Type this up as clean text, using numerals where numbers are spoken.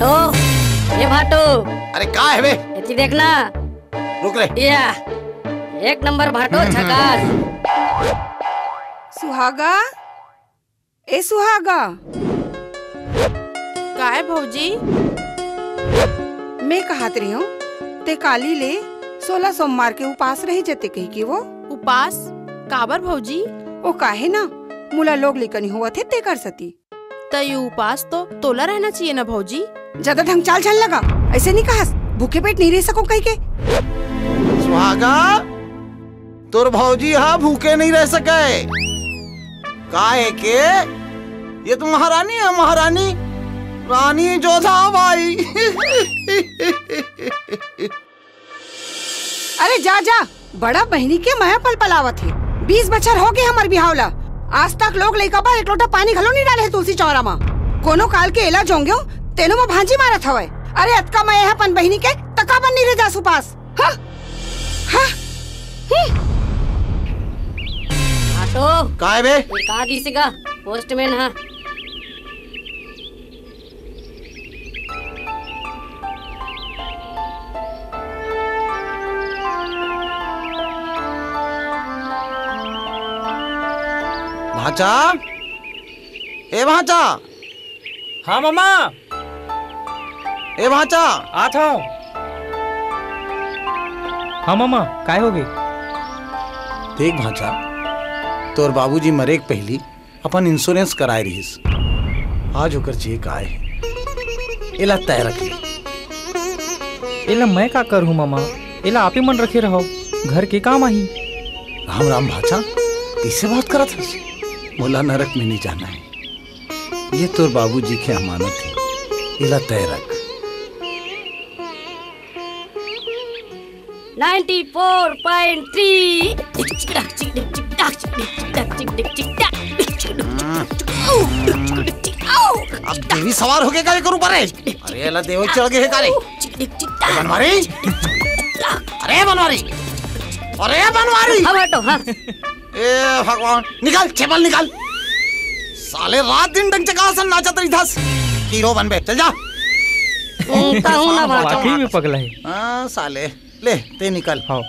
भाटो, ये भाटो। अरे का है बे? इतनी देखना। रुक रे। या एक नंबर भाटो, झकास। सुहागा, ए सुहागा। का है भौजी? मैं कहत रही हूँ ते काली ले 16 सोमवार के उपास रही जते कही कि वो उपास काबर भौजी? ओ काहे ना मुला लोग लेकनी हुआ थे ते कर सती। तय उपास तो तोला रहना चाहिए ना भौजी। ज्यादा ढंग चाल चल लगा, ऐसे नहीं कहा भूखे पेट नहीं रह सको कही के। सुहागा तोर भौजी हा भूखे नहीं रह सके। काहे के ये तो महारानी है, महारानी रानी जोधा बाई। अरे जा जा, बड़ा बहनी के माया पल पलावत है। 20 बछर हो गए हमार बिहावला, आज तक लोग लइका बा एक लोटा पानी घलो नहीं डाले है तुलसी चौरा मा। कोनो काल के एला जोंगे तेनो में भांजी मारत हवे। अरे अतका मैं है पन बहनी के तका बन नहीं रह जा सुपास। हाँ हाँ भाटो, का है बे? कहाँ दिसेगा? पोस्टमैन हाँ। भाचा, ए भाचा। हाँ मामा। ए भाचा। आता हूँ। हाँ मामा, काय हो गई? देख भाचा, तोर बाबूजी मरे के पहली अपन इंश्योरेंस कराए रहीस। आज होकर चेक आए, इला तय रख ले। इला मैं का कर हूँ मामा? इला आप ही मन रखे रहो, घर के काम आई। राम राम भाचा, किससे बात करा था? मोला नरक में नहीं जाना है, ये तोर बाबूजी की अमानत है, इला तय रख। 94.3। अब देवी सवार होके काले करूं परे? अरे अल्लाह देव चढ़ गए काले। बनवारी, अरे बनवारी, अरे बनवारी। हाँ भाटो हाँ। ए भगवान, निकाल चेपल निकाल। साले रात दिन डंग चकासन नाचत रही था। हीरो बन बे, चल जा। कहूँ ना भाटो। वाकई में पगला है। हाँ साले, ले ते निकल। हाँ।